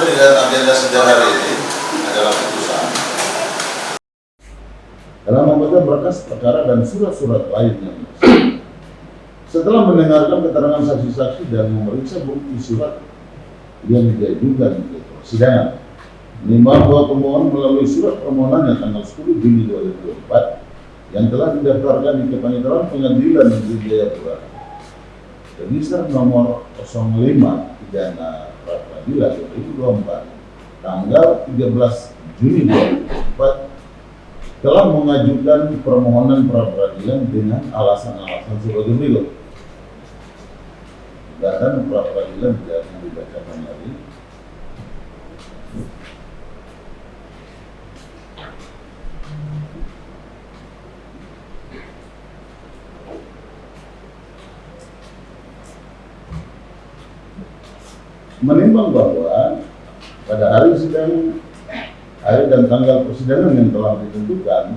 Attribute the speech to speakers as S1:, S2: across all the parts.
S1: dengan agenda sidang hari ini adalah putusan dalam membaca berkas perkara dan surat-surat lainnya. Setelah mendengarkan keterangan saksi-saksi dan memeriksa bukti surat yang diajukan ke persidangan, menimbang bahwa pemohon melalui surat permohonannya tanggal 10 Juni 2024 yang telah didaftarkan di Kepaniteraan Pengadilan Negeri Jayapura, register nomor 05 pidana pra-peradilan 2024, tanggal 13 Juni 2024, telah mengajukan permohonan pra-peradilan dengan alasan-alasan sebagai berikut. Gugatan pra-peradilan tidak akan dibacakan lagi. Menimbang bahwa pada hari sidang, hari dan tanggal persidangan yang telah ditentukan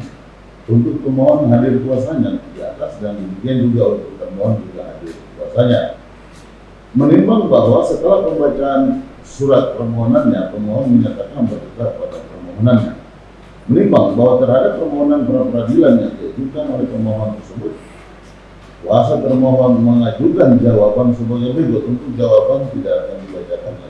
S1: untuk pemohon hadir kuasanya di atas dan demikian juga untuk termohon juga hadir kuasanya. Menimbang bahwa setelah pembacaan surat permohonannya, pemohon menyatakan berkeras pada permohonannya. Menimbang bahwa terhadap permohonan pra-peradilan yang diajukan oleh pemohon tersebut, kuasa termohon mengajukan jawaban sebagai berikut. Untuk jawaban tidak akan dibacakan lagi.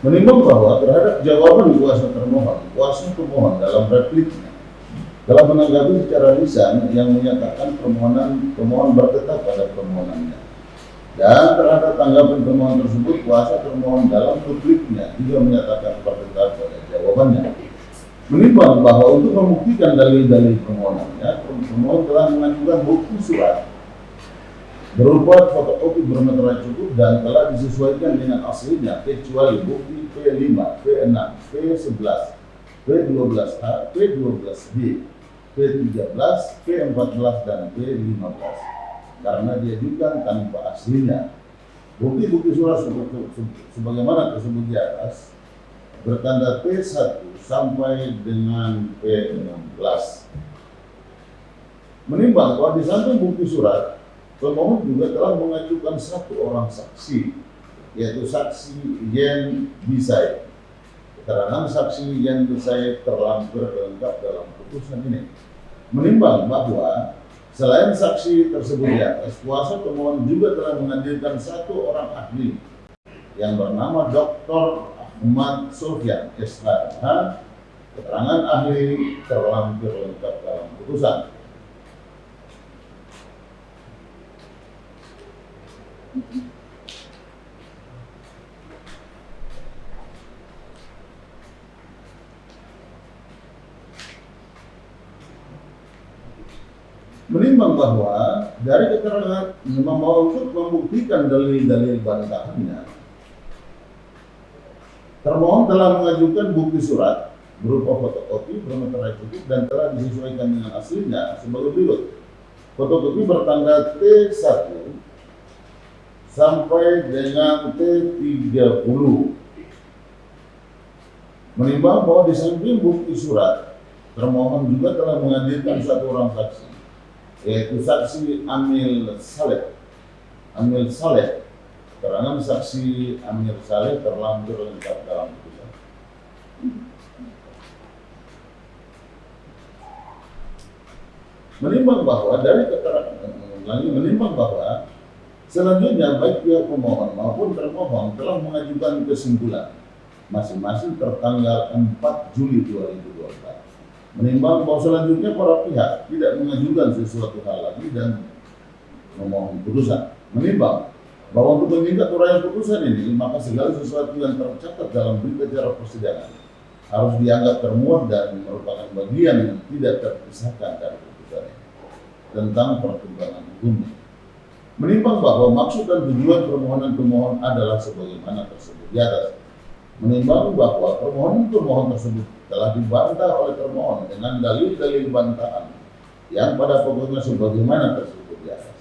S1: Menimbang bahwa terhadap jawaban kuasa pemohon dalam repliknya telah menanggapi secara lisan yang menyatakan pemohon bertetap pada permohonannya, dan terhadap tanggapan pemohon tersebut kuasa termohon dalam repliknya juga menyatakan bertetap pada jawabannya. Menimbang bahwa untuk membuktikan dalil-dalil permohonannya, pemohon telah mengajukan bukti surat berupa fotokopi bermeterai cukup dan telah disesuaikan dengan aslinya kecuali bukti P5, P6, P11, P12A, P12B, P13, P14 dan P15 karena diajukan tanpa aslinya. Bukti-bukti surat sebagaimana tersebut di atas bertanda P1 sampai dengan P16. Menimbang bahwa di samping bukti surat, pemohon juga telah mengajukan satu orang saksi, yaitu saksi Yen Bisai. Keterangan saksi Yen Bisai terlampir lengkap dalam putusan ini. Menimbang bahwa selain saksi tersebut di atas, kuasa pemohon juga telah menghadirkan satu orang ahli yang bernama Dr. Ahmad Sofyan SHMH. Keterangan ahli terlampir lengkap dalam putusan. Menimbang bahwa dari keterangan untuk membuktikan dalil-dalil bantahannya, termohon telah mengajukan bukti surat berupa fotokopi bermeterai cukup dan telah disesuaikan dengan aslinya sebagai berikut. Fotokopi bertanggal T1 sampai dengan T30. Menimbang bahwa di samping bukti surat, termohon juga telah menghadirkan satu orang saksi, yaitu saksi Amil Saleh. Keterangan saksi Amil Saleh terlampir lengkap dalam putusan. Menimbang bahwa selanjutnya baik pihak pemohon maupun termohon telah mengajukan kesimpulan masing-masing tertanggal 4 Juli 2024. Menimbang bahwa selanjutnya para pihak tidak mengajukan sesuatu hal lagi dan memohon putusan. Menimbang bahwa untuk meningkat uraian putusan ini, maka segala sesuatu yang tercatat dalam berita acara persidangan harus dianggap termuat dan merupakan bagian yang tidak terpisahkan dari putusan ini tentang pertimbangan hukumnya. Menimbang bahwa maksud dan tujuan permohonan pemohon adalah sebagaimana tersebut di atas. Menimbang bahwa permohonan tersebut telah dibantah oleh termohon dengan dalil-dalil bantahan yang pada pokoknya sebagaimana tersebut di atas.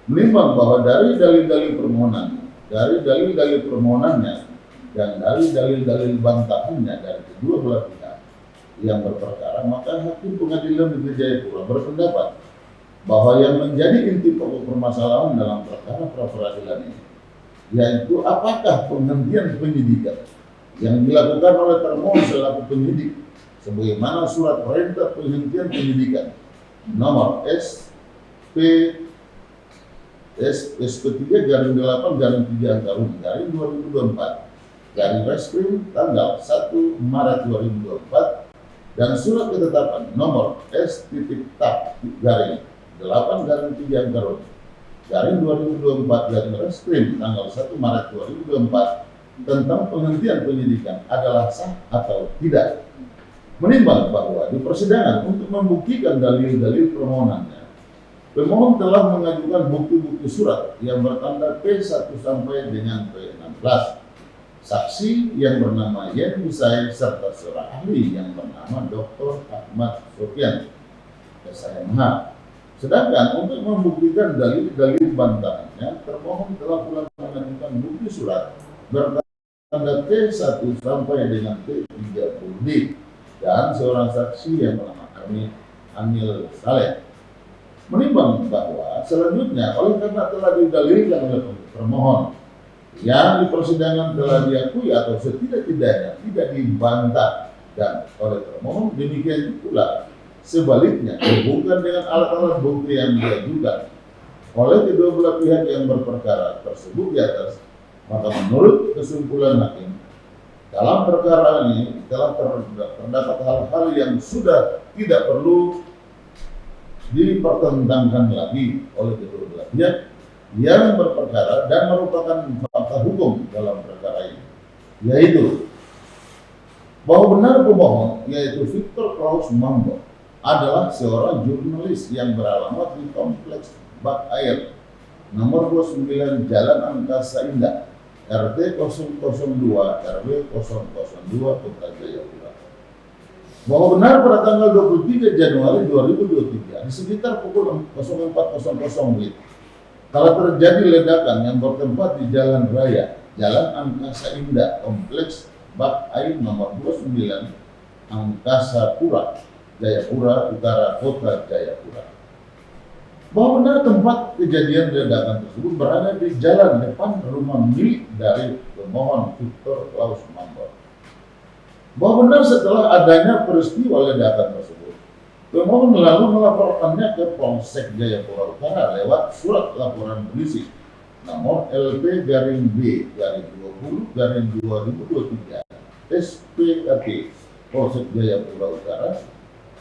S1: Menimbang bahwa dari dalil-dalil permohonan dari dalil-dalil permohonannya dan dari dalil-dalil bantahannya dari kedua belah pihak yang berperkara, maka Hakim Pengadilan Negeri Jayapura berpendapat bahwa yang menjadi inti pokok permasalahan dalam perkara pra-peradilan ini yaitu apakah penghentian penyidikan yang dilakukan oleh termohon selaku penyidik sebagaimana surat perintah penghentian penyidikan nomor SP3-8-3/2024 dari Reskrim tanggal 1 Maret 2024 dan surat ketetapan nomor S-8-3/2024 dari Reskrim tanggal 1 Maret 2024 tentang penghentian penyidikan adalah sah atau tidak. Menimbang bahwa di persidangan untuk membuktikan dalil-dalil permohonannya, pemohon telah mengajukan bukti-bukti surat yang bertanda P1 sampai dengan P16, saksi yang bernama Yen Hussein serta seorang ahli yang bernama Dr. Ahmad Sofian, SMH. Sedangkan untuk membuktikan dalil-dalil bantahannya, termohon telah pula mengajukan bukti surat bertanda T1 sampai dengan T30D dan seorang saksi yang bernama Amil Saleh. Menimbang bahwa selanjutnya oleh karena telah didalilkan oleh termohon yang di persidangan telah diakui atau setidak-tidaknya tidak dibantah dan oleh termohon, demikian pula sebaliknya bukan dengan alat-alat bukti yang diajukan oleh kedua belah pihak yang berperkara tersebut di atas, maka menurut kesimpulan hakim dalam perkara ini telah terdapat hal-hal yang sudah tidak perlu dipertentangkan lagi oleh kedua belah pihak yang berperkara dan merupakan fakta hukum dalam perkara ini, yaitu bahwa benar pemohon yaitu Victor Klaus Mambo adalah seorang jurnalis yang beralamat di Kompleks Bak Air nomor 29 Jalan Angkasa Indah RT 002 RW 002 Kota Jayapura. Bahwa benar pada tanggal 23 Januari 2023 di sekitar pukul 04.00 WIB kala terjadi ledakan yang bertempat di Jalan Raya Jalan Angkasa Indah Kompleks Bak Air nomor 29 Angkasa Pura Jayapura Utara Kota Jayapura. Bahwa benar tempat kejadian ledakan tersebut berada di jalan depan rumah milik dari pemohon Victor Klaus Mambo. Bahwa benar setelah adanya peristiwa ledakan tersebut, pemohon lalu melaporkannya ke Polsek Jayapura Utara lewat surat laporan polisi nomor LP-B-20-2023 SPKT Polsek Jayapura Utara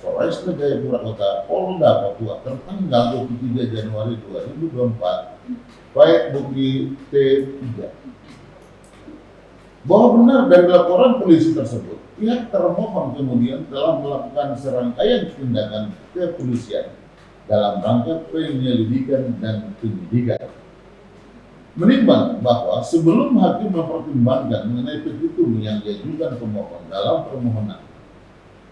S1: Polres Jayapura Kota Polda Papua tertanggal 23 Januari 2024 baik bukti T3. Bahwa benar dari laporan polisi tersebut, pihak termohon kemudian telah melakukan serangkaian tindakan kepolisian dalam rangka penyelidikan dan penyidikan. Menimbang bahwa sebelum hakim mempertimbangkan mengenai petitum yang diajukan pemohon dalam permohonan,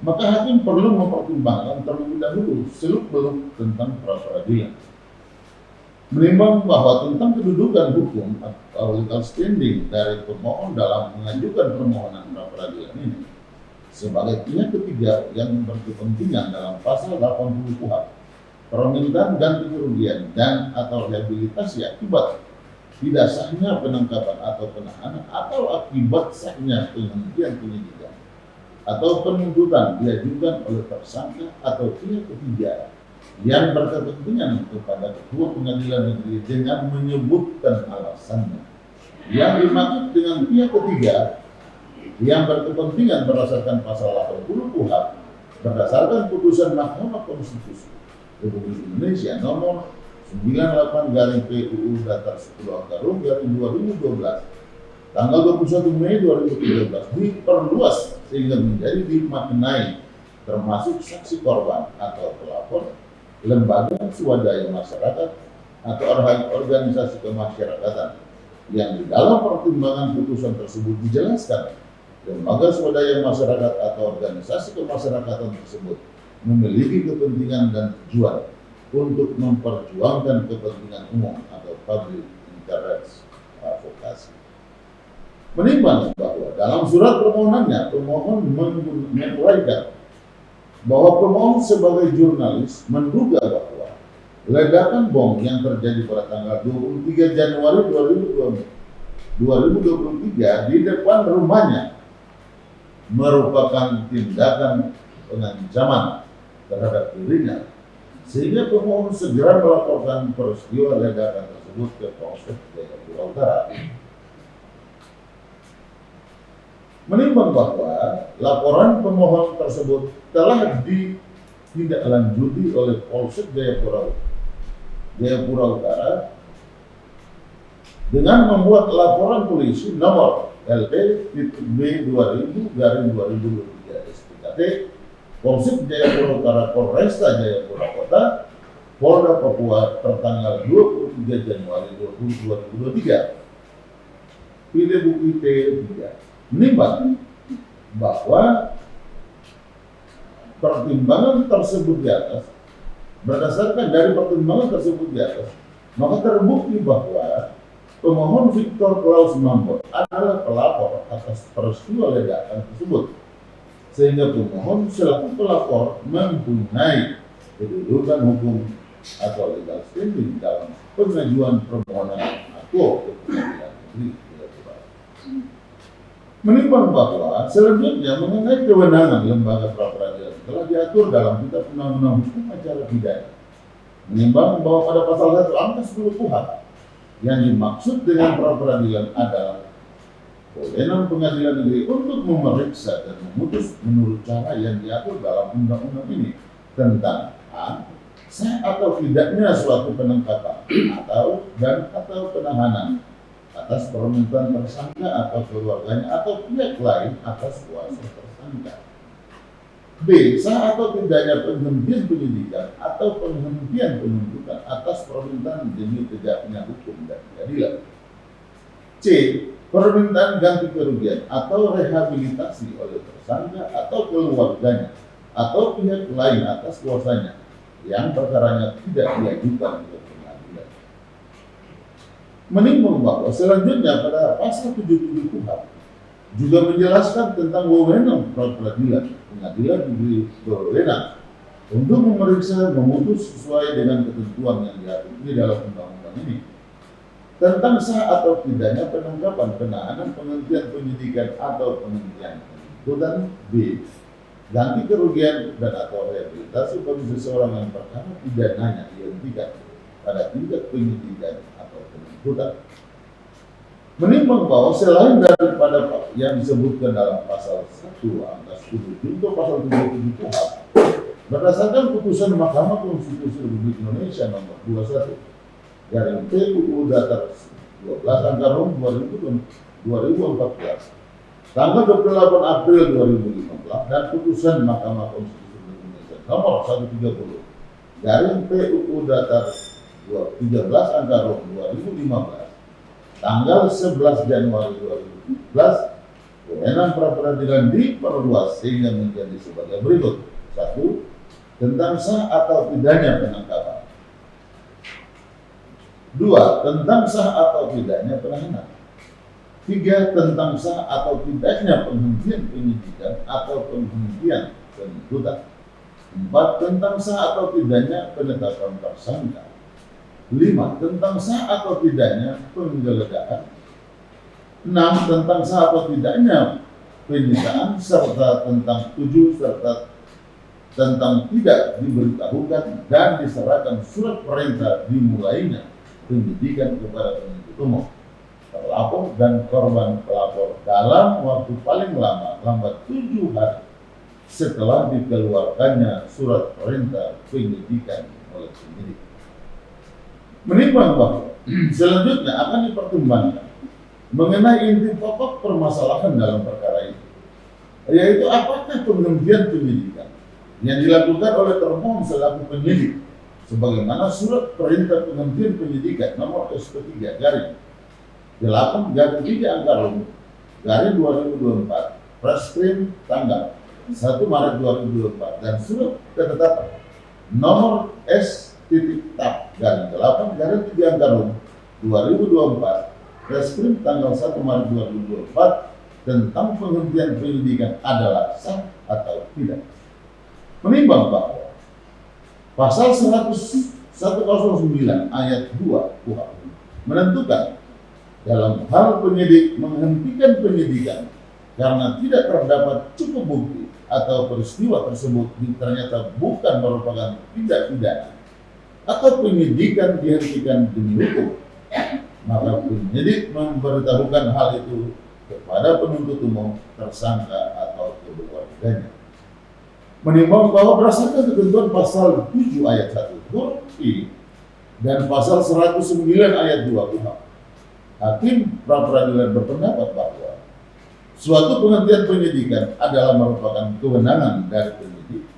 S1: maka hakim perlu mempertimbangkan terlebih dahulu seluk-beluk tentang pra-peradilan. Menimbang bahwa tentang kedudukan hukum atau legal standing dari pemohon dalam mengajukan permohonan pra-peradilan ini sebagai pihak ketiga yang berkepentingan dalam pasal 80 KUHP, permintaan ganti kerugian dan atau rehabilitasi akibat tidak sahnya penangkapan atau penahanan atau akibat sahnya penghentian penyidikan atau penuntutan diajukan oleh tersangka atau pihak ketiga yang berkepentingan kepada Ketua Pengadilan Negeri dengan menyebutkan alasannya. Yang dimaksud dengan pihak ketiga yang berkepentingan berdasarkan pasal 80 KUHP berdasarkan putusan Mahkamah Konstitusi Republik Indonesia nomor 98/PUU Datar 10/2012 tanggal 21 Mei 2013 diperluas sehingga menjadi dimaknai termasuk saksi korban atau pelapor, lembaga swadaya masyarakat atau organisasi kemasyarakatan yang di dalam pertimbangan putusan tersebut dijelaskan lembaga swadaya masyarakat atau organisasi kemasyarakatan tersebut memiliki kepentingan dan tujuan untuk memperjuangkan kepentingan umum atau public interest advocacy. menimbang bahwa dalam surat permohonannya pemohon menguraikan bahwa pemohon sebagai jurnalis menduga bahwa ledakan bom yang terjadi pada tanggal 23 Januari 2023 di depan rumahnya merupakan tindakan pengancaman terhadap dirinya, sehingga pemohon segera melaporkan peristiwa ledakan tersebut ke Polsek Jayapura Utara. Menimbang bahwa laporan pemohon tersebut telah ditindaklanjuti oleh Polsek Jayapura Utara dengan membuat laporan polisi nomor LP-B2000-2023 SPKT Polsek Jayapura Utara Polresta Jayapura Kota Polda Papua tertanggal 23 Januari 2023. Pilih buku T3 menimbang bahwa pertimbangan tersebut di atas, berdasarkan dari pertimbangan tersebut di atas, maka terbukti bahwa pemohon Victor Klaus Mambot adalah pelapor atas peristiwa ledakan tersebut, sehingga pemohon selaku pelapor mempunyai kedudukan hukum atau legal standing dalam pengajuan permohonan aku ke Pengadilan Negeri Jayapura. Menimbang bahwa selanjutnya mengenai kewenangan lembaga pra-peradilan telah diatur dalam Kitab Undang-Undang Hukum Acara Pidana. Menimbang bahwa pada pasal 1 angka 10 KUHP yang dimaksud dengan pra-peradilan adalah kewenangan pengadilan negeri untuk memeriksa dan memutus menurut cara yang diatur dalam undang-undang ini tentang a. sah atau tidaknya suatu penangkapan atau penahanan atas permintaan tersangka atau keluarganya atau pihak lain atas kuasa tersangka. B. Sah atau tidaknya penghentian penyidikan atau penghentian penuntutan atas permintaan demi tegaknya hukum dan keadilan. C. Permintaan ganti kerugian atau rehabilitasi oleh tersangka atau keluarganya atau pihak lain atas kuasanya yang perkaranya tidak diajukan ke pengadilan. Menimbang bahwa selanjutnya pada pasal 77 KUHP juga menjelaskan tentang wewenang pra-peradilan pengadilan negeri berwenang untuk memeriksa memutus sesuai dengan ketentuan yang diatur di dalam undang-undang ini tentang sah atau tidaknya penangkapan, penahanan, penghentian penyidikan atau penghentian penuntutan. B. Ganti kerugian dan atau rehabilitasi bagi seseorang yang perkara pidananya dihentikan pada tingkat penyidikan atau penuntutan. Menimbang bahwa selain daripada yang disebutkan dalam pasal 1 angka 10 junto pasal 77 KUHP, berdasarkan putusan Mahkamah Konstitusi Republik Indonesia nomor 21 garing PUU Datar 12 angka rom 2014 tanggal 28 April 2015 dan putusan Mahkamah Konstitusi Republik Indonesia nomor 130 garing PUU Datar 13 angka rom 2015 tanggal 11 Januari 2017, kewenangan pra-peradilan diperluas sehingga menjadi sebagai berikut. 1. Tentang sah atau tidaknya penangkapan. 2. Tentang sah atau tidaknya penahanan. 3. Tentang sah atau tidaknya penghentian penyidikan atau penghentian penuntutan. 4. Tentang sah atau tidaknya penetapan tersangka. 5. Tentang sah atau tidaknya penggeledahan. 6. Tentang sah atau tidaknya penyitaan, serta tentang 7 serta tentang tidak diberitahukan dan diserahkan surat perintah dimulainya penyidikan kepada penuntut umum, pelapor dan korban pelapor dalam waktu paling lambat 7 hari setelah dikeluarkannya surat perintah penyidikan oleh penyidik. Menimbang bahwa selanjutnya akan dipertimbangkan mengenai inti pokok permasalahan dalam perkara itu, yaitu apakah penghentian penyidikan yang dilakukan oleh termohon selaku penyidik sebagaimana surat perintah penghentian penyidikan nomor SP3 garing 8 garing 3 angka rom garing 2024 Preskrim tanggal 1 Maret 2024 dan surat ketetapan nomor S titik tap garing 8 garing 3 angka rom 2024 Reskrim tanggal 1 Maret 2024 tentang penghentian penyidikan adalah sah atau tidak. Menimbang bahwa pasal 109 ayat 2 KUHP menentukan dalam hal penyidik menghentikan penyidikan karena tidak terdapat cukup bukti atau peristiwa tersebut ternyata bukan merupakan tindak pidana atau penyidikan dihentikan demi hukum, maka penyidik memberitahukan hal itu kepada penuntut umum, tersangka atau keluarganya. Menimbang bahwa berdasarkan ketentuan pasal 7 ayat 1 huruf I dan pasal 109 ayat 2 KUHP, hakim pra-peradilan berpendapat bahwa suatu penghentian penyidikan adalah merupakan kewenangan dari penyidik,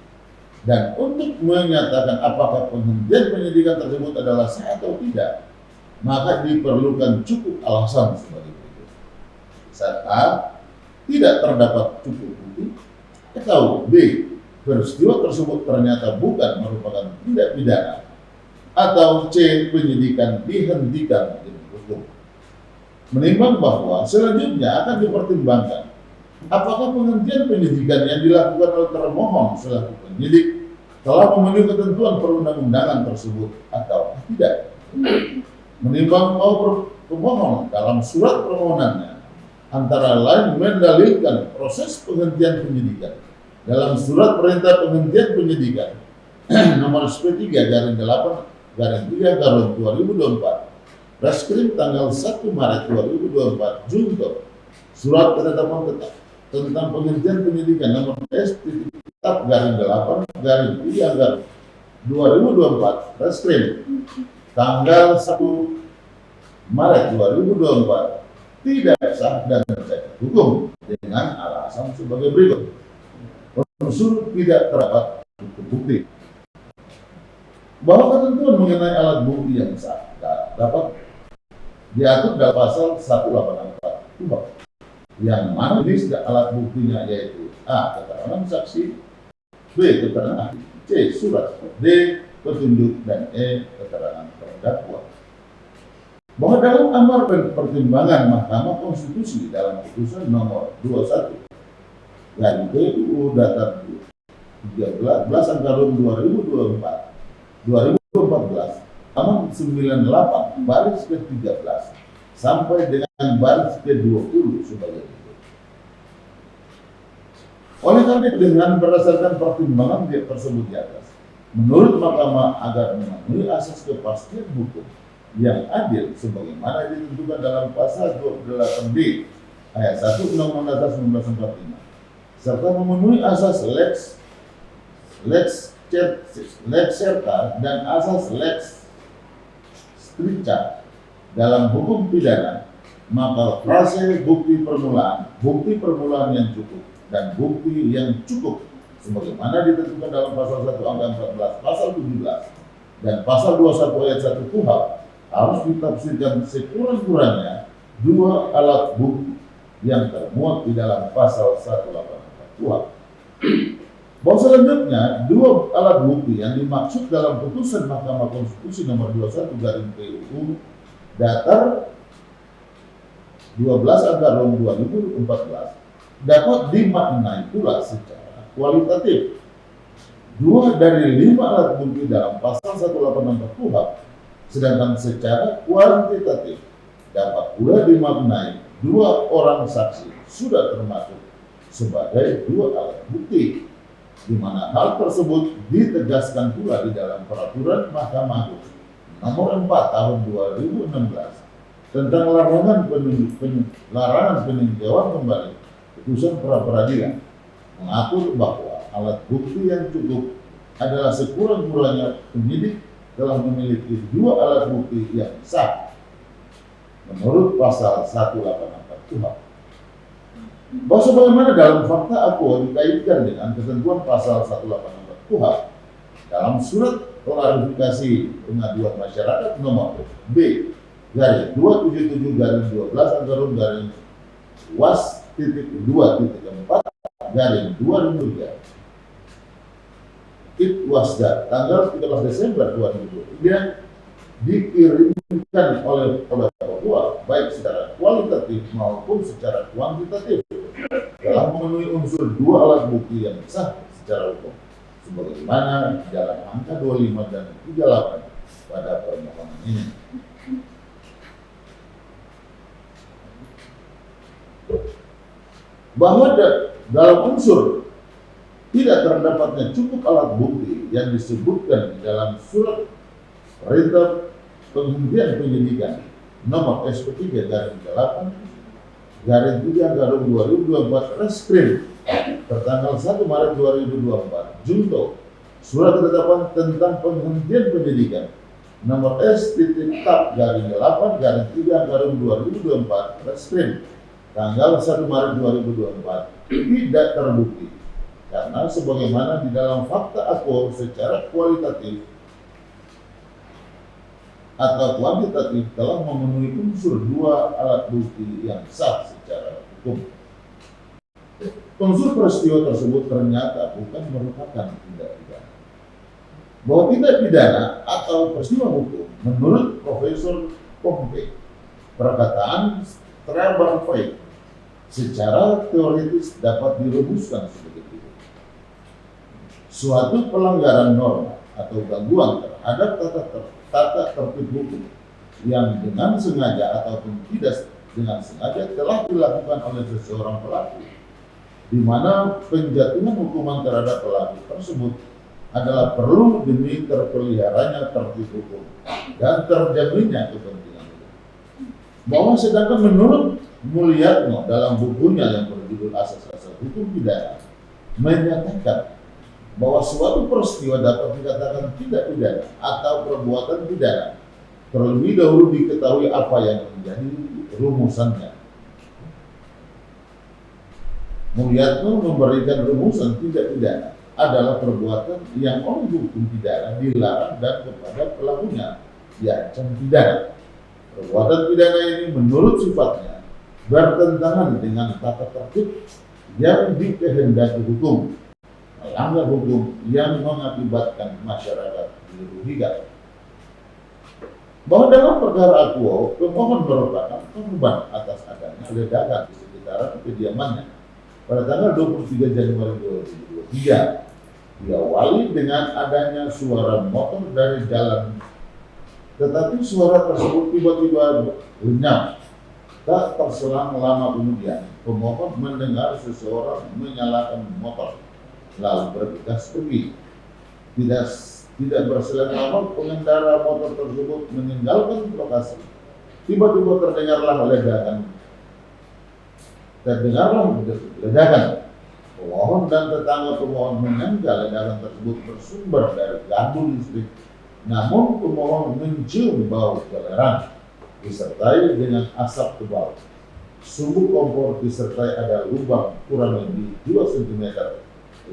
S1: dan untuk menyatakan apakah penghentian penyidikan tersebut adalah sah atau tidak, maka diperlukan cukup alasan sebagai berikut. A. Tidak terdapat cukup bukti, atau B. Peristiwa tersebut ternyata bukan merupakan tindak pidana, atau C. Penyidikan dihentikan demi hukum. Menimbang bahwa selanjutnya akan dipertimbangkan apakah penghentian penyidikan yang dilakukan oleh termohon selaku penyidik telah memenuhi ketentuan perundang-undangan tersebut atau tidak. Menimbang bahwa pemohon dalam surat permohonannya antara lain mendalilkan proses penghentian penyidikan dalam surat perintah penghentian penyidikan nomor SP3-8-3/2024 Reskrim tanggal 1 Maret 2024 Junto surat penetapan tetap tentang penghentian penyidikan nomor SP-8-3/2024 Reskrim tanggal 1 Maret 2024 tidak sah dan tercacat hukum dengan alasan sebagai berikut. Unsur tidak terdapat bukti bahwa ketentuan mengenai alat bukti yang sah dapat diatur dalam pasal 184 KUHP, yang mana jenis alat buktinya yaitu A. Keterangan saksi, B. Keterangan ahli, C. Surat, D. Petunjuk, dan E. Keterangan terdakwa. Bahwa dalam amar pertimbangan Mahkamah Konstitusi dalam putusan nomor 21 dan PUU Datar 13 angka 2014 Aman 98 baris ke-13 sampai dengan baris ke-20 sebagai berikut. Oleh karena itu, dengan berdasarkan pertimbangan tersebut di atas, menurut Mahkamah agar memenuhi asas kepastian hukum yang adil sebagaimana ditentukan dalam pasal 28B ayat 1 Undang-Undang Dasar 1945 serta memenuhi asas lex serta dan asas lex stricta dalam hukum pidana, maka frase bukti permulaan yang cukup dan bukti yang cukup sebagaimana ditentukan dalam pasal 1 angka 14, pasal 17 dan pasal 21 ayat 1 KUHP harus ditafsirkan sekurang-kurangnya dua alat bukti yang termuat di dalam pasal 184 KUHP. Bahwa selanjutnya, dua alat bukti yang dimaksud dalam putusan Mahkamah Konstitusi nomor 21 garing PUU Datar 12 angka 2014 dapat dimaknai pula secara kualitatif. Dua dari lima alat bukti dalam pasal 184 KUHP, sedangkan secara kuantitatif dapat pula dimaknai dua orang saksi sudah termasuk sebagai dua alat bukti, di mana hal tersebut ditegaskan pula di dalam Peraturan Mahkamah Agung Nomor 4 Tahun 2016 tentang larangan peninjauan kembali putusan pra-peradilan, mengatur bahwa alat bukti yang cukup adalah sekurang-kurangnya penyidik telah memiliki dua alat bukti yang sah menurut pasal 184 KUHP. Bahwa sebagaimana dalam fakta akuo dikaitkan dengan ketentuan pasal 184 KUHP dalam surat klarifikasi pengaduan masyarakat nomor B garing 277 garing 12 anggaran garing was titik 2.4 garing 2003 Itwasda tanggal 13 Desember 2023 dikirimkan oleh Polda Papua baik secara kualitatif maupun secara kuantitatif dalam memenuhi unsur dua alat bukti yang sah secara hukum, sebagaimana dalam angka 25 dan 38 pada permohonan ini. Bahwa dalam unsur tidak terdapatnya cukup alat bukti yang disebutkan di dalam surat perintah penghentian penyidikan nomor SP3 garing 8 garing 3 garing 2024 Reskrim tertanggal 1 Maret 2024 junto surat ketetapan tentang penghentian penyidikan nomor S.Tab garing 8 garing 3 garing 2024 Reskrim tanggal 1 Maret 2024 tidak terbukti karena sebagaimana di dalam fakta akuo secara kualitatif atau kuantitatif telah memenuhi unsur dua alat bukti yang sah secara hukum. Unsur peristiwa tersebut ternyata bukan merupakan tindak pidana. Bahwa tindak pidana atau peristiwa hukum menurut Profesor Pompe, perkataan Trabarfait secara teoritis dapat dirumuskan sebagai berikut. Suatu pelanggaran norma atau gangguan terhadap tata tertib hukum yang dengan sengaja ataupun tidak dengan sengaja telah dilakukan oleh seseorang pelaku, di mana penjatuhan hukuman terhadap pelaku tersebut adalah perlu demi terpeliharanya tertib hukum dan terjaminnya kepentingan hukum. Bahwa sedangkan menurut Mulyatno dalam bukunya yang berjudul Asas-Asas Hukum Pidana menyatakan bahwa suatu peristiwa dapat dikatakan tidak pidana atau perbuatan pidana terlebih dahulu diketahui apa yang menjadi rumusannya. Mulyatno memberikan rumusan tidak pidana adalah perbuatan yang oleh hukum pidana dilarang dan kepada pelakunya diancam pidana. Perbuatan pidana ini menurut sifatnya bertentangan dengan tata tertib yang dikehendaki hukum, melanggar hukum yang mengakibatkan masyarakat dirugikan. Bahwa dalam perkara akuo, pemohon merupakan korban atas adanya ledakan di sekitaran kediamannya pada tanggal 23 Januari 2023, diawali dengan adanya suara motor dari jalan, tetapi suara tersebut tiba-tiba lenyap. Tak terselang lama kemudian, pemohon mendengar seseorang menyalakan motor lalu bergegas pergi. Tidak berselang lama pengendara motor tersebut meninggalkan lokasi. Tiba-tiba terdengarlah ledakan. Pemohon dan tetangga pemohon menyangka ledakan tersebut bersumber dari gardu listrik. Namun pemohon mencium bau belerang disertai dengan asap tebal. Sumbu kompor disertai ada lubang kurang lebih 2 cm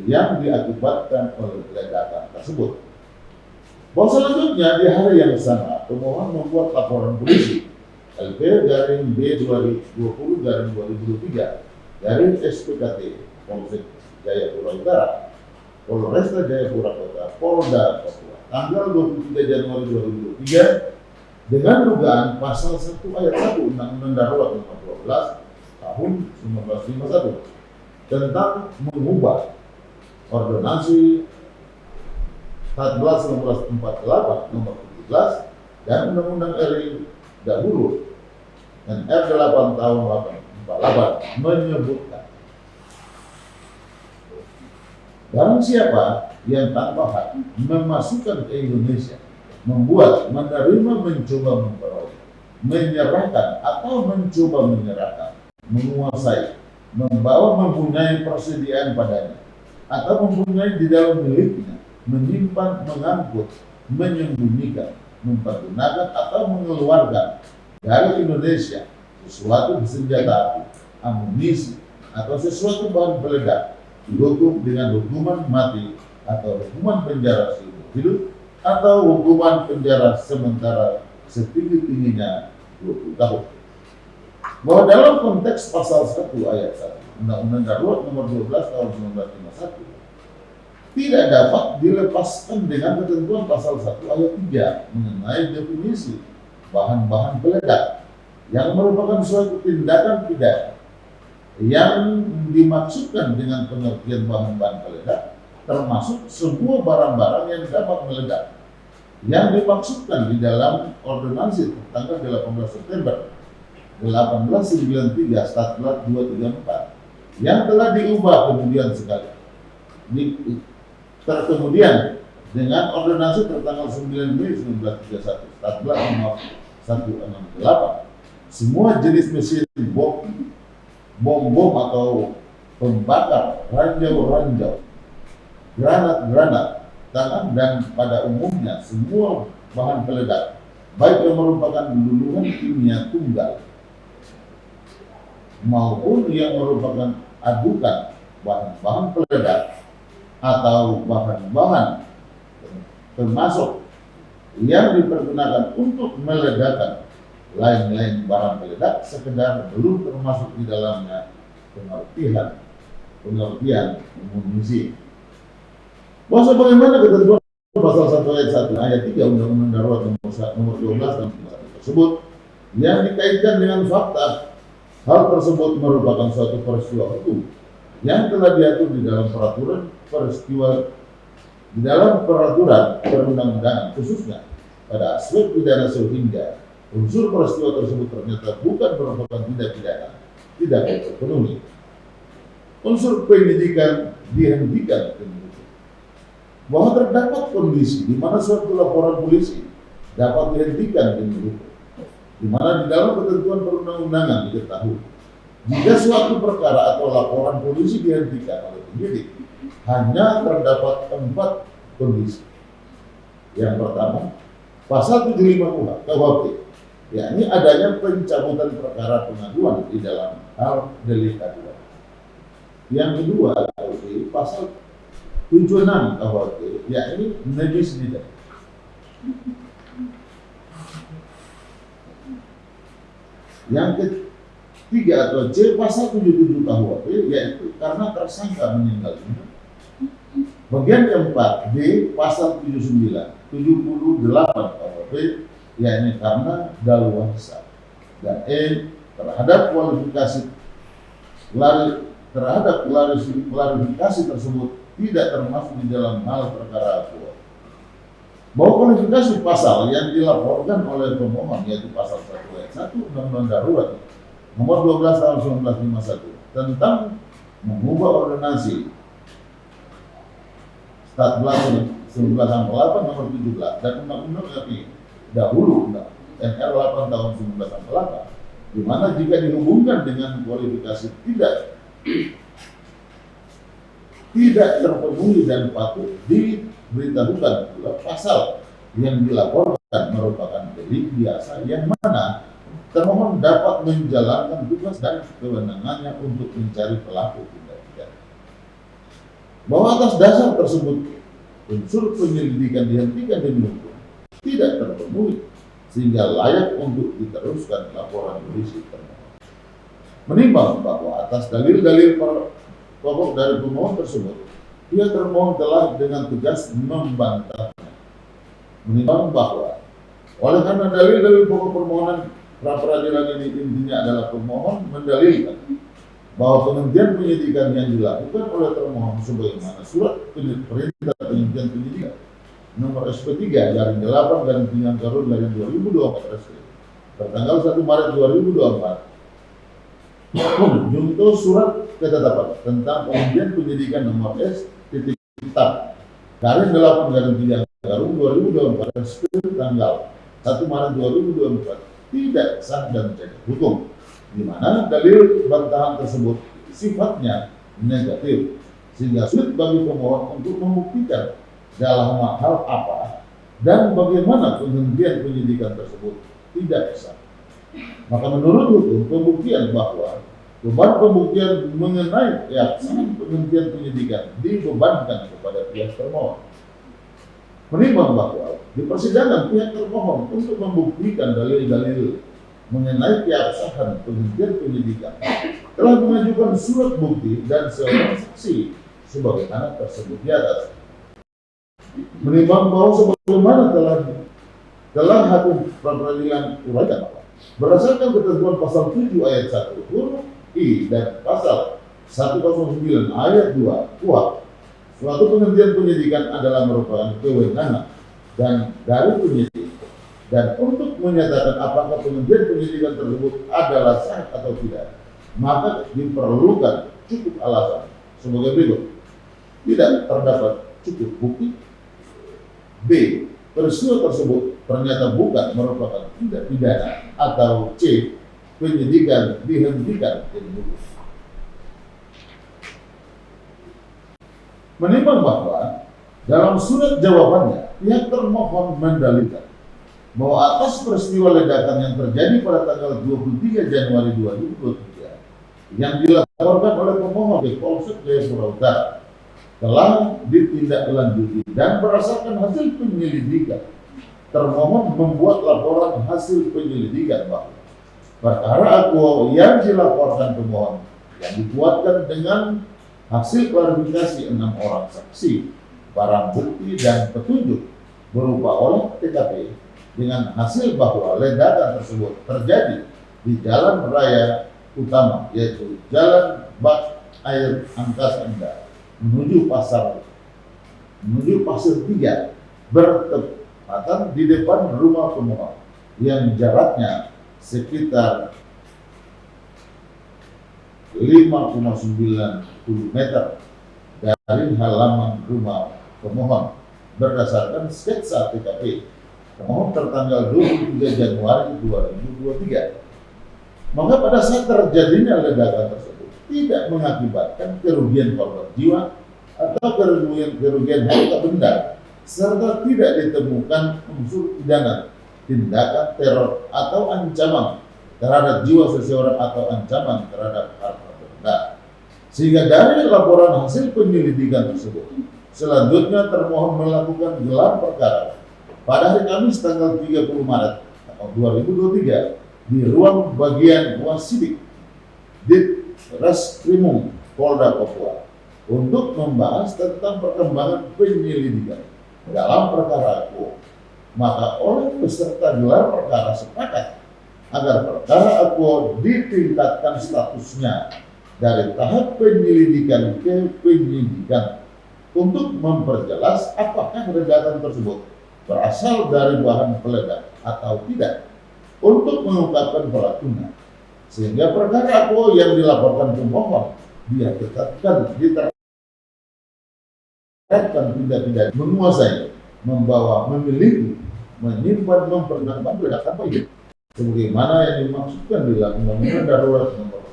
S1: yang diakibatkan oleh ledakan tersebut. Bahwa selanjutnya di hari yang sama, pemohon membuat laporan polisi LP garing B 2020 garing 2023 garing SPKT Polsek Jayapura Utara, Polresta Jayapura Kota, Polda Papua, tanggal 23 Januari 2023 dengan dugaan pasal 1 ayat 1 Undang-Undang Darurat Nomor 12 Tahun 1951 tentang mengubah Ordonansi 14/1948 Nomor 17 dan Undang-Undang RI dahulu dan R8 tahun 1948 menyebutkan barang siapa yang tanpa hak memasukkan ke Indonesia, membuat, menerima, mencoba memperoleh, menyerahkan atau mencoba menyerahkan, menguasai, membawa, mempunyai persediaan padanya, atau mempunyai di dalam miliknya, menyimpan, mengangkut, menyembunyikan, mempergunakan atau mengeluarkan dari Indonesia sesuatu senjata api, amunisi, atau sesuatu bahan peledak, dihukum dengan hukuman mati atau hukuman penjara seumur hidup atau hukuman penjara sementara setinggi-tingginya 20 tahun. Bahwa dalam konteks pasal 1 ayat 1 Undang-Undang Darurat Nomor 12 tahun 1951 tidak dapat dilepaskan dengan ketentuan pasal 1 ayat 3 mengenai definisi bahan-bahan peledak. yang merupakan suatu tindakan pidana yang dimaksudkan dengan pengertian bahan-bahan peledak, termasuk semua barang-barang yang dapat meledak, yang dimaksudkan di dalam ordonansi tanggal 18 September 1893 Statlat 234 yang telah diubah kemudian sekali. Kemudian dengan ordonansi tertanggal 9 Mei 1931 Statlat nomor 168, semua jenis mesin bom atau pembakar, ranjau-ranjau, granat-granat, tangan, dan pada umumnya semua bahan peledak, baik yang merupakan luluhan kimia tunggal maupun yang merupakan adukan bahan-bahan peledak atau bahan-bahan termasuk yang dipergunakan untuk meledakkan lain-lain barang peledak sekedar belum termasuk di dalamnya pengertian amunisi. Bahwa bagaimana ketentuan pasal 1 ayat 1 ayat 3 Undang-Undang Darurat nomor 12 tahun 1991 tersebut yang dikaitkan dengan fakta hal tersebut merupakan suatu peristiwa hukum yang telah diatur di dalam peraturan perundang-undangan, khususnya pada aspek pidana, sehingga unsur peristiwa tersebut ternyata bukan merupakan tindak pidana tidak terpenuhi. Unsur penyidikan dihentikan, bahwa terdapat kondisi di mana suatu laporan polisi dapat dihentikan demi hukum, di mana di dalam ketentuan perundang-undangan diketahui jika suatu perkara atau laporan polisi dihentikan oleh penyidik hanya terdapat 4 kondisi. Yang pertama, pasal 75 KUHP, yakni adanya pencabutan perkara pengaduan di dalam hal delik aduan. Yang kedua, pasal 76 KUHP, yakni najis lidah. Yang ketiga atau C, pasal 77 KUHP, yaitu karena tersangka meninggal dunia. Bagian keempat, D, pasal 78 KUHP, yakni karena daluarsa. Dan E, terhadap klarifikasi tersebut tidak termasuk di dalam hal perkara akuo. Bahwa kualifikasi pasal yang dilaporkan oleh pemohon, yaitu pasal 1 ayat 1 Undang-Undang Darurat nomor 12 tahun 1951 tentang mengubah ordonansi Statlat 1968 nomor 17 dan Undang-Undang RI dahulu NR 8 tahun 1968, di mana jika dihubungkan dengan kualifikasi tidak terpenuhi dan patut diberitahukan pula pasal yang dilaporkan merupakan delik biasa yang mana termohon dapat menjalankan tugas dan kewenangannya untuk mencari pelaku tindak pidana. Bahwa atas dasar tersebut unsur penyelidikan dihentikan demi hukum tidak terpenuhi sehingga layak untuk diteruskan laporan polisi termohon. Menimbang bahwa atas dalil-dalil pokok dari pemohon tersebut, pihak termohon telah dengan tegas membantahnya. Menimbang bahwa oleh karena dalil-dalil pokok permohonan pra peradilan ini intinya adalah pemohon mendalilkan bahwa penghentian penyidikan yang dilakukan oleh termohon sebagaimana surat perintah penghentian penyidikan nomor SP3 garing 8 garing Pinjang Karun garing 2024 SP tertanggal 1 Maret 2024 junto surat ketetapan tentang penghentian penyidikan nomor S.Tab garing 8 garing Pinjang Karun 2024 SP tanggal 1 Maret 2024 tidak sah dan cacat hukum, di mana dalil bantahan tersebut sifatnya negatif sehingga sulit bagi pemohon untuk membuktikan dalam hal apa dan bagaimana penghentian penyidikan tersebut tidak sah. Maka menurut hukum pembuktian bahwa beban pembuktian mengenai pelaksanaan penghentian penyidikan dibebankan kepada pihak termohon. Menimbang bahwa di persidangan pihak termohon untuk membuktikan dalil-dalil mengenai keabsahan penghentian penyidikan telah mengajukan surat bukti dan seorang saksi sebagaimana tersebut di atas. Menimbang bahwa sebagaimana telah hakim peradilan uraikan Berdasarkan ketentuan pasal 7 ayat 1 huruf I dan pasal 109 ayat 2 KUHP, suatu penghentian penyidikan adalah merupakan kewenangan dan dari penyidik, dan untuk menyatakan apakah penghentian penyidikan tersebut adalah sah atau tidak, maka diperlukan cukup alasan sebagai berikut: tidak terdapat cukup bukti, B, peristiwa tersebut ternyata bukan merupakan tindak pidana, atau C, penyidikan dihentikan dulu. Menimbang bahwa dalam surat jawabannya pihak termohon mendalilkan bahwa atas peristiwa ledakan yang terjadi pada tanggal 23 Januari 2023 yang dilaporkan oleh pemohon ke Polsek Jayapura Utara telah ditindaklanjuti dan berdasarkan hasil penyelidikan, termohon membuat laporan hasil penyelidikan bahwa perkara akuo yang dilaporkan pemohon yang dibuatkan dengan hasil klarifikasi 6 orang saksi, barang bukti dan petunjuk berupa olah TKP dengan hasil bahwa ledakan tersebut terjadi di jalan raya utama, yaitu Jalan Bak Air Angkasa Indah menuju Pasir 3, bertepatan di depan rumah pemohon yang jaraknya sekitar 5,90 meter dari halaman rumah pemohon berdasarkan sketsa TKP pemohon tertanggal 23 Januari 2023. Maka pada saat terjadinya ledakan tersebut tidak mengakibatkan kerugian korban jiwa atau kerugian harta benda, serta tidak ditemukan unsur pidana, tindakan teror atau ancaman terhadap jiwa seseorang atau ancaman terhadap harta benda. Sehingga dari laporan hasil penyelidikan tersebut, selanjutnya termohon melakukan gelar perkara pada hari Kamis tanggal 30 Maret tahun 2023 di ruang bagian Wasidik Ditreskrimum Polda Papua untuk membahas tentang perkembangan penyelidikan dalam perkara akuo. Maka oleh peserta gelar perkara sepakat agar perkara akuo ditingkatkan statusnya dari tahap penyelidikan ke penyidikan untuk memperjelas apakah ledakan tersebut berasal dari bahan peledak atau tidak, untuk mengungkapkan pelakunya, sehingga perkara akuo yang dilaporkan pemohon dia diterapkan tindak pidana menguasai, membawa, memiliki, menyimpan, mempergunakan peledak tanpa izin, sebagaimana yang dimaksudkan di dalam Undang-Undang Darurat Nomor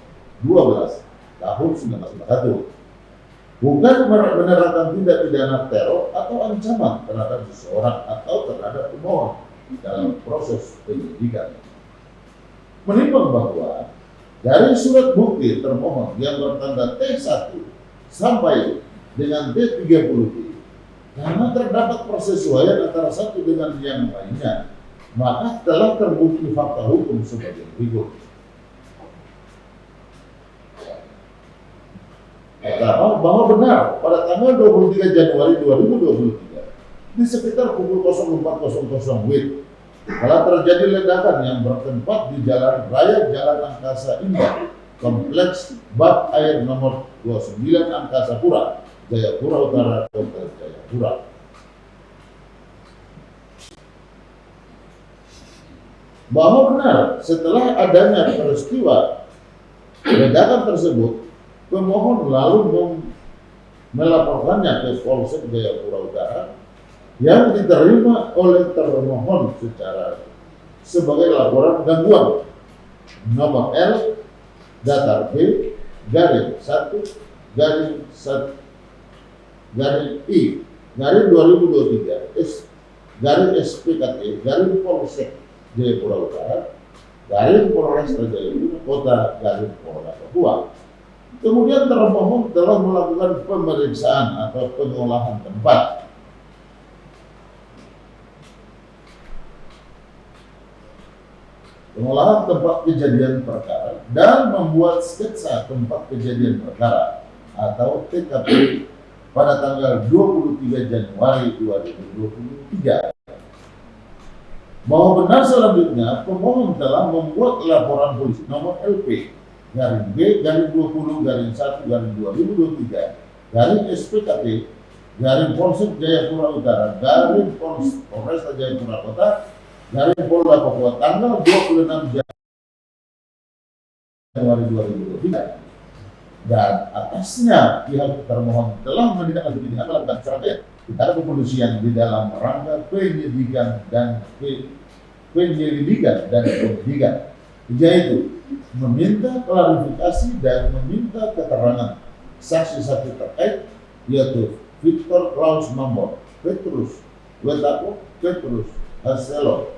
S1: 12 Tahun 1951, bukan menerapkan tindak pidana teror atau ancaman terhadap seseorang atau terhadap pemohon dalam proses penyidikan. Menimbang bahwa dari surat bukti termohon yang bertanda T1 sampai dengan T30 karena terdapat persesuaian antara satu dengan yang lainnya, maka telah terbukti fakta hukum sebagai berikut. Pertama, bahwa benar pada tanggal 23 Januari 2023 di sekitar pukul 04.00 WIB telah terjadi ledakan yang bertempat di jalan raya Jalan Angkasa Indah, Kompleks Bak Air nomor 29 Angkasa Pura, Jayapura Utara, Kota Jayapura. Bahwa benar setelah adanya peristiwa ledakan tersebut, pemohon lalu melaporkannya ke Polsek Jayapura Utara yang diterima oleh termohon sebagai laporan gangguan nomor L datar B garing 1 garing I garing 2023 garing SPKT garing Polsek Jayapura Utara garing Polresta Jayapura Kota garing Polda Papua. Kemudian termohon telah melakukan pemeriksaan atau pengolahan tempat kejadian perkara dan membuat sketsa tempat kejadian perkara atau TKP pada tanggal 23 Januari 2023. Bahwa benar selanjutnya pemohon telah membuat laporan polisi nomor LP garing B garing 20 garing 1 garing 2023 garing SPKT garing Polsek Jayapura Utara garing Polresta Jayapura Kota garing Polda Papua tanggal 26 Januari 2023, dan atasnya pihak termohon telah menindaklanjuti dengan melakukan serangkaian tindakan kepolisian di dalam rangka penyelidikan dan penyidikan, yaitu meminta klarifikasi dan meminta keterangan saksi-saksi terkait, yaitu Victor Klaus Mambor, Petrus Wetako, Petrus Haselo,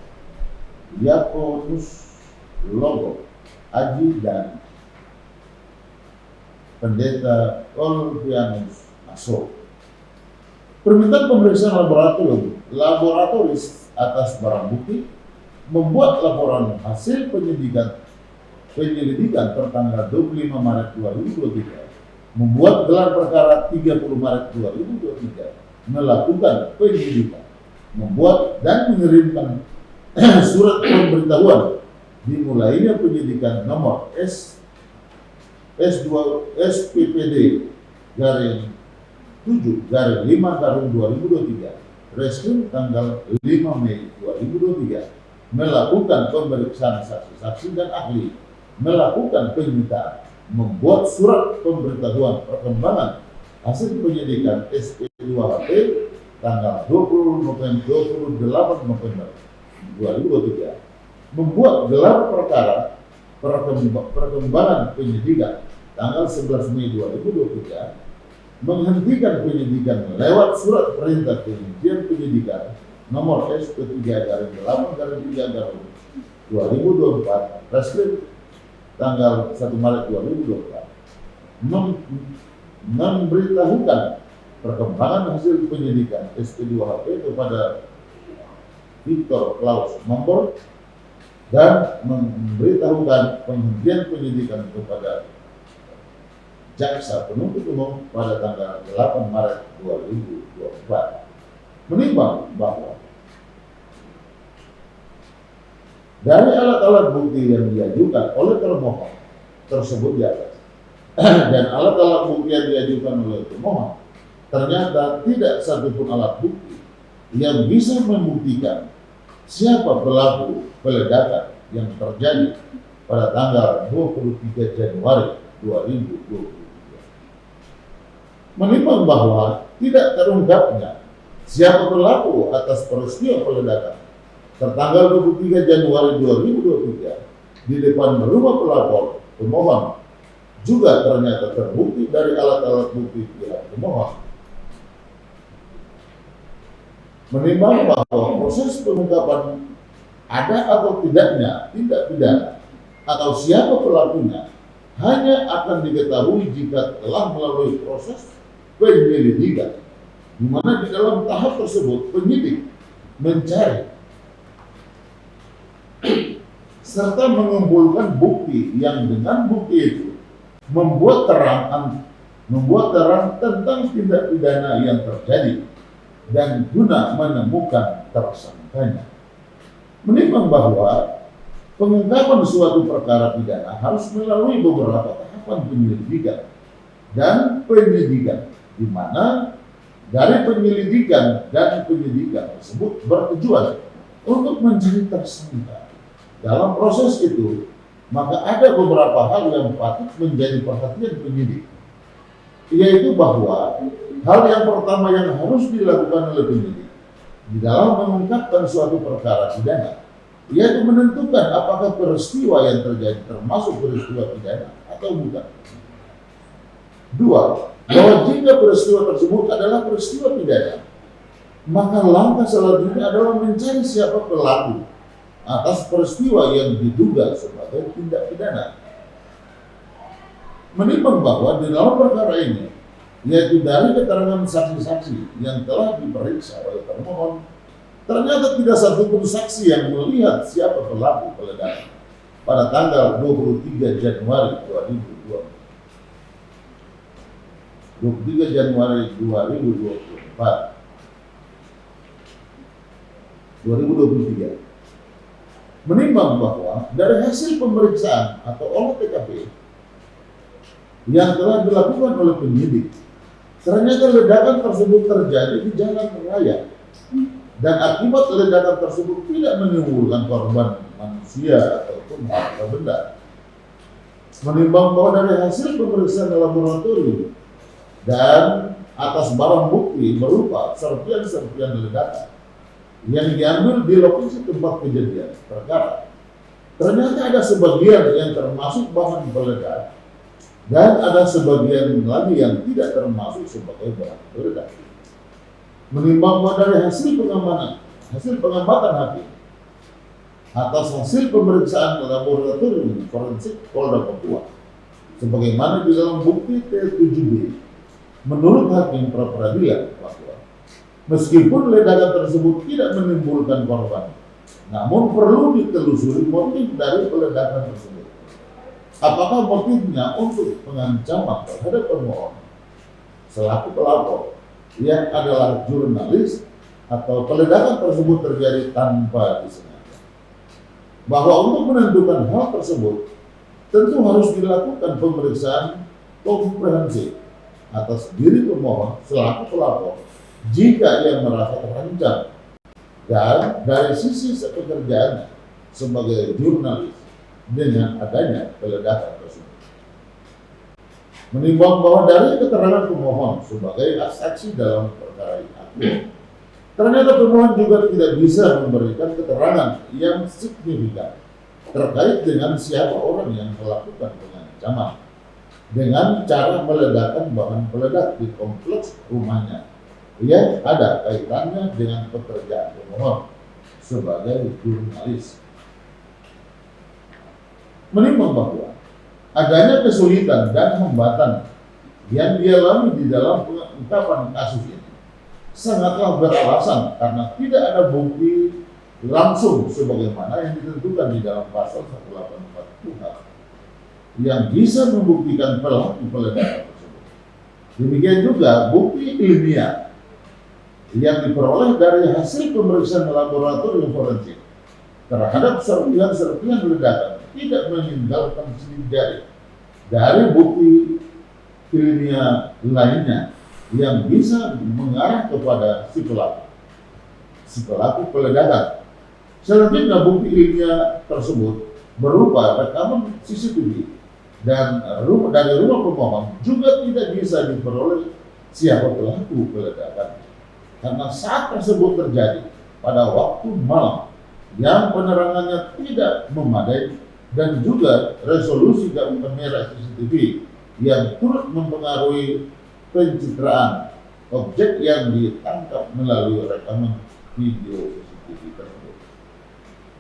S1: Yakonus Logo, Aji, dan Pendeta Olvianus Aso. Permintaan pemeriksaan laboratoris atas barang bukti, membuat laporan hasil penyelidikan tertanggal 25 Maret 2023, membuat gelar perkara 30 Maret 2023, melakukan penyelidikan, membuat dan mengirimkan surat pemberitahuan dimulainya penyidikan nomor S2 SPPD garing 7 garing 5 garing 2023 Reskrim tanggal 5 Mei 2023, melakukan pemeriksaan saksi-saksi dan ahli, melakukan penyitaan, membuat surat pemberitahuan perkembangan hasil penyidikan SP2HP tanggal 28 November 2023, membuat gelar perkara perkembangan penyidikan tanggal 11 Mei 2023, menghentikan penyidikan lewat surat perintah penghentian penyidikan nomor SP3 garing 8 garing 3 garing 2024 Reskrim tanggal 1 Maret 2024, memberitahukan perkembangan hasil penyidikan SP2HP kepada Victor Klaus Mambor dan memberitahukan penghentian penyidikan kepada Jaksa Penuntut Umum pada tanggal 8 Maret 2024. Menimbang bahwa dari alat-alat bukti yang diajukan oleh termohon tersebut di atas dan alat-alat bukti yang diajukan oleh termohon, ternyata tidak satupun alat bukti yang bisa membuktikan siapa pelaku peledakan yang terjadi pada tanggal 23 Januari 2023. Menimbang bahwa tidak terungkapnya siapa pelaku atas peristiwa peledakan tertanggal 23 Januari 2023 di depan rumah pelapor pemohon juga ternyata terbukti dari alat-alat bukti pihak pemohon. Menimbang bahwa proses pengungkapan ada atau tidaknya tindak pidana atau siapa pelakunya hanya akan diketahui jika telah melalui proses penyelidikan, di mana di dalam tahap tersebut penyidik mencari serta mengumpulkan bukti yang dengan bukti itu membuat terang tentang tindak pidana yang terjadi dan guna menemukan tersangkanya. Menimbang bahwa pengungkapan suatu perkara pidana harus melalui beberapa tahapan penyelidikan dan penyidikan, di mana dari penyelidikan dan penyidikan tersebut bertujuan untuk mencari tersangka. Dalam proses itu, maka ada beberapa hal yang patut menjadi perhatian penyidik, yaitu bahwa hal yang pertama yang harus dilakukan oleh penyidik di dalam mengungkapkan suatu perkara pidana, yaitu menentukan apakah peristiwa yang terjadi termasuk peristiwa pidana atau bukan. Dua, bahwa jika peristiwa tersebut adalah peristiwa pidana, maka langkah selanjutnya adalah mencari siapa pelaku atas peristiwa yang diduga sebagai tindak pidana. Menimbang bahwa di dalam perkara ini, yaitu dari keterangan saksi-saksi yang telah diperiksa oleh termohon, ternyata tidak satupun saksi yang melihat siapa pelaku peledakan pada tanggal 23 Januari 2023. menimbang bahwa dari hasil pemeriksaan atau olah TKP yang telah dilakukan oleh penyidik, ternyata ledakan tersebut terjadi di jalan raya dan akibat ledakan tersebut tidak menimbulkan korban manusia ataupun harta benda. Menimbang bahwa dari hasil pemeriksaan laboratorium dan atas barang bukti berupa serpian-serpian ledakan yang diambil di lokasi tempat kejadian perkara, ternyata ada sebagian yang termasuk bahan peledak dan ada sebagian lagi yang tidak termasuk sebagai bahan peledak. Menimbang bahwa dari hasil pengamatan hakim atas hasil pemeriksaan laboratorium forensik Polda Papua, sebagaimana di dalam bukti T7B, menurut hakim pra peradilan Papua, meskipun ledakan tersebut tidak menimbulkan korban, namun perlu ditelusuri motif dari peledakan tersebut. Apakah motifnya untuk pengancaman terhadap pemohon selaku pelapor yang adalah jurnalis, atau peledakan tersebut terjadi tanpa disengaja? Bahwa untuk menentukan hal tersebut tentu harus dilakukan pemeriksaan komprehensif atas diri pemohon selaku pelapor jika ia merasa terancam dan dari sisi pekerjaannya sebagai jurnalis dengan adanya peledakan tersebut. Menimbang bahwa dari keterangan pemohon sebagai saksi dalam perkara ini, ternyata pemohon juga tidak bisa memberikan keterangan yang signifikan terkait dengan siapa orang yang melakukan pengancaman dengan cara meledakkan bahan peledak di kompleks rumahnya yang ada kaitannya dengan pekerjaan pemohon sebagai jurnalis. Menimbang bahwa adanya kesulitan dan hambatan yang dialami di dalam pengungkapan kasus ini sangatlah beralasan karena tidak ada bukti langsung sebagaimana yang ditentukan di dalam pasal 184 KUHP yang bisa membuktikan pelaku peledakan tersebut. Demikian juga bukti ilmiah yang diperoleh dari hasil pemeriksaan laboratorium forensik terhadap serpihan-serpihan ledakan tidak meninggalkan sidik jari dari bukti ilmiah lainnya yang bisa mengarah kepada si pelaku peledakan. Selanjutnya bukti ilmiah tersebut berupa rekaman CCTV dan dari rumah pemohon juga tidak bisa diperoleh siapa pelaku peledakan karena saat tersebut terjadi pada waktu malam yang penerangannya tidak memadai dan juga resolusi kamera CCTV yang turut mempengaruhi pencitraan objek yang ditangkap melalui rekaman video CCTV tersebut.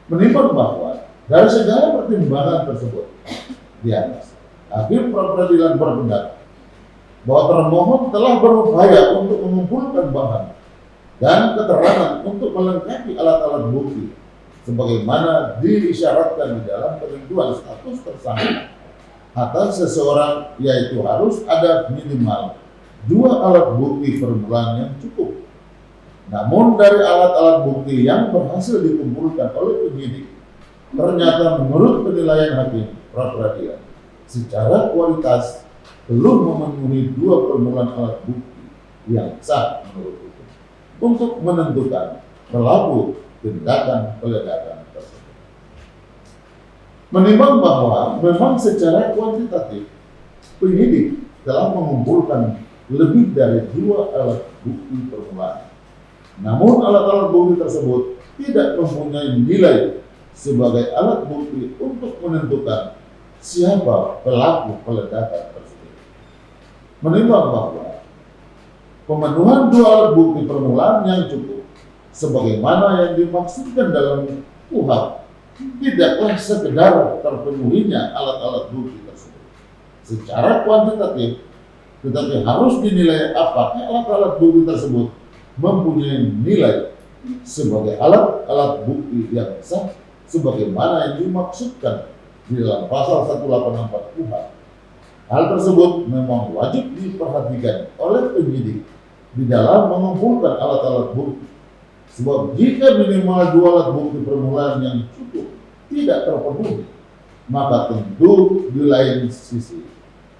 S1: Menimbang bahwa dari segala pertimbangan tersebut di atas, hakim pra peradilan berpendapat bahwa termohon telah berupaya untuk mengumpulkan bahan dan keterangan untuk melengkapi alat-alat bukti sebagaimana disyaratkan di dalam penentuan status tersangka atas seseorang, yaitu harus ada minimal 2 alat bukti permulaan yang cukup. Namun dari alat-alat bukti yang berhasil dikumpulkan oleh penyidik, ternyata menurut penilaian hakim pra peradilan secara kualitas belum memenuhi 2 permulaan alat bukti yang sah menurut hukum untuk menentukan pelaku tindakan peledakan tersebut. Menimbang bahwa memang secara kuantitatif penyidik telah mengumpulkan lebih dari 2 alat bukti permulaan, namun alat-alat bukti tersebut tidak mempunyai nilai sebagai alat bukti untuk menentukan siapa pelaku peledakan tersebut. Menimbang bahwa pemenuhan 2 alat bukti permulaan yang cukup sebagaimana yang dimaksudkan dalam KUHP tidaklah sekedar terpenuhinya alat-alat bukti tersebut secara kuantitatif, tetapi harus dinilai apakah alat-alat bukti tersebut mempunyai nilai sebagai alat-alat bukti yang sah sebagaimana yang dimaksudkan di dalam pasal 184 KUHP. Hal tersebut memang wajib diperhatikan oleh penyidik di dalam mengumpulkan alat-alat bukti. Sebab jika minimal 2 alat bukti permulaan yang cukup tidak terpenuhi, maka tentu di lain sisi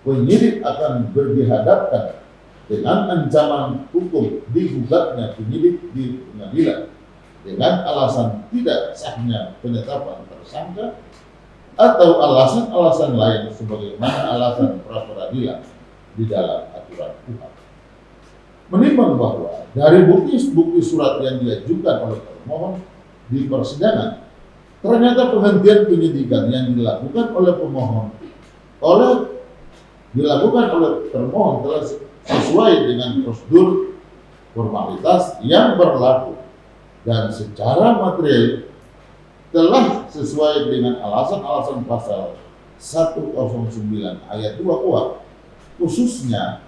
S1: penyidik akan dihadapkan dengan ancaman hukum digugatnya penyidik di pengadilan dengan alasan tidak sahnya penetapan tersangka atau alasan-alasan lain sebagaimana alasan pra-peradilan di dalam aturan KUHP. Menimbang bahwa dari bukti-bukti surat yang diajukan oleh termohon di persidangan, ternyata penghentian penyidikan yang dilakukan oleh termohon telah sesuai dengan prosedur formalitas yang berlaku dan secara material telah sesuai dengan alasan-alasan pasal 109 ayat 2 KUHP, khususnya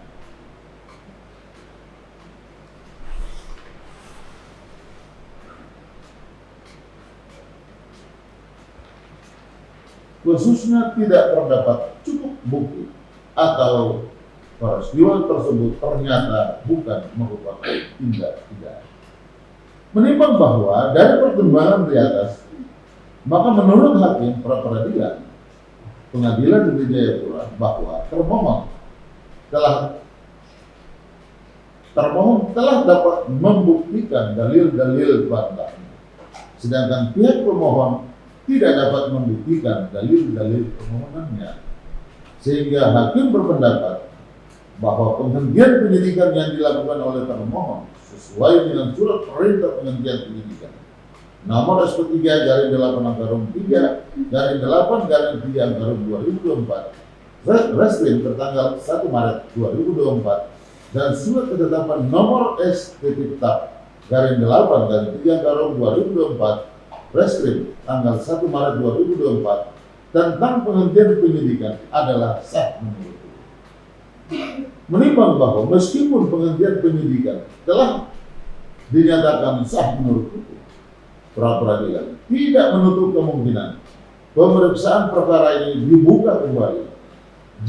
S1: tidak terdapat cukup bukti atau peristiwa tersebut ternyata bukan merupakan tindak pidana. Menimbang bahwa dari pertimbangan di atas, maka menurut hakim pra-peradilan Pengadilan Negeri Jayapura bahwa termohon telah dapat membuktikan dalil-dalil bantahnya, sedangkan pihak pemohon tidak dapat membuktikan dalil-dalil permohonannya, sehingga hakim berpendapat bahwa penghentian penyidikan yang dilakukan oleh termohon sesuai dengan surat perintah penghentian penyidikan nomor SP3 garing 8 anggarum 3 garing 8 garing 3 anggarum 2024 Reskrim tertanggal 1 Maret 2024 dan surat ketetapan nomor SP tetap garing 8 garing 3 anggarum 2024 Reskrim tanggal 1 Maret 2024 tentang penghentian penyidikan adalah sah menurut hukum. Menimbang bahwa meskipun penghentian penyidikan telah dinyatakan sah menurut hukum, pra-peradilan tidak menutup kemungkinan pemeriksaan perkara ini dibuka kembali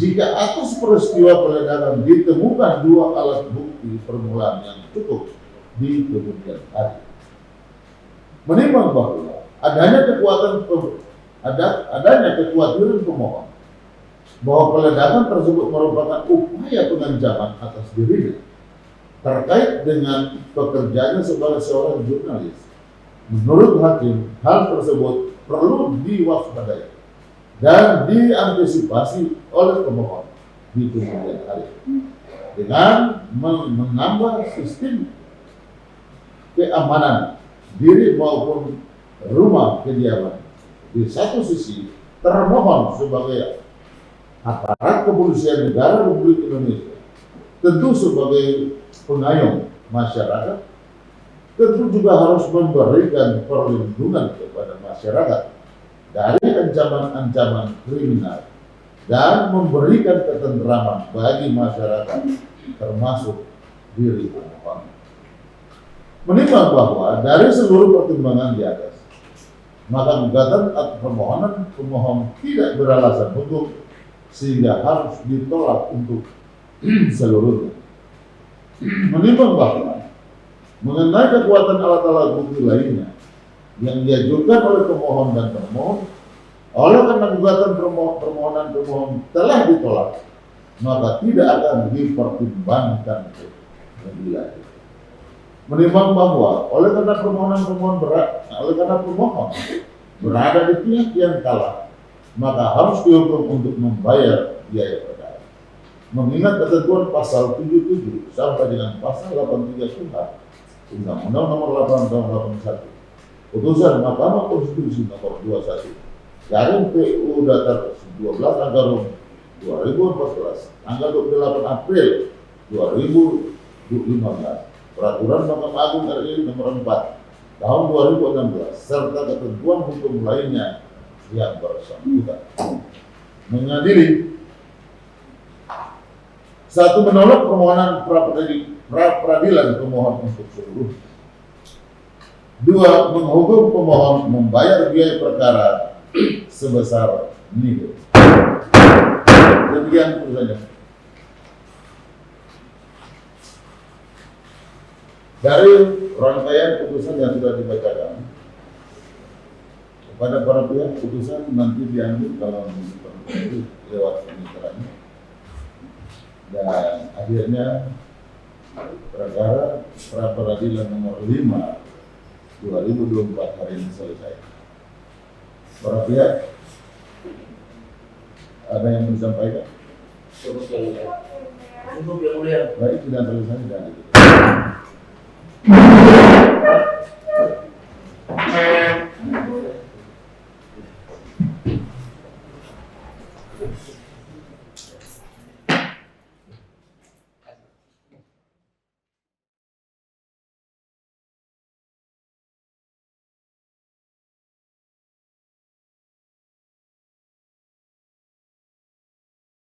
S1: jika atas peristiwa peledakan ditemukan dua alat bukti permulaan yang cukup di kemudian hari. Menimbang bahwa adanya kekhawatiran pemohon bahwa peledakan tersebut merupakan upaya pengancaman atas dirinya terkait dengan pekerjaannya sebagai seorang jurnalis. Menurut hakim, hal tersebut perlu diwaspadai dan diantisipasi oleh pemohon di kemudian hari dengan menambah sistem keamanan diri maupun rumah kediaman. Di satu sisi, termohon sebagai aparat kepolisian negara Republik Indonesia, tentu sebagai pengayom masyarakat, tentu juga harus memberikan perlindungan kepada masyarakat dari ancaman-ancaman kriminal dan memberikan ketentraman bagi masyarakat termasuk diri pemohon. Menimbang bahwa dari seluruh pertimbangan di atas, maka gugatan atau permohonan pemohon tidak beralasan hukum sehingga harus ditolak untuk seluruhnya. Menimbang bahwa mengenai kekuatan alat-alat bukti lainnya yang diajukan oleh pemohon dan termohon, oleh karena gugatan permohonan pemohon telah ditolak, maka tidak akan dipertimbangkan lebih lanjut. Menimbang bahwa oleh karena pemohon berada di pihak yang kalah, maka harus dihukum untuk membayar biaya perkara. Mengingat ketentuan pasal 77 sampai dengan pasal 83 KUHP Undang-Undang Nomor 8 Tahun 81, Putusan Mahkamah Konstitusi Nomor 21 garing PU Datar 12 Anggarum 2014 tanggal 28 April 2015, Peraturan Mahkamah Agung RI Nomor 4 Tahun 2016 serta ketentuan hukum lainnya yang bersangkutan. Mengadili: 1. Menolak permohonan pra-peradilan pemohon untuk seluruh. 2. Menghukum pemohon membayar biaya perkara sebesar nilai. Demikian putusannya. Dari rangkaian putusan yang sudah dibacakan, kepada para pihak putusan nanti diambil kalau itu lewat penyetaraan dan akhirnya perkara pra peradilan nomor 5 2024 hari ini selesai. Para pihak ada yang mau disampaikan?
S2: Cukup yang mulia. Cukup yang mulia.
S1: Baik, sudah selesai dan itu.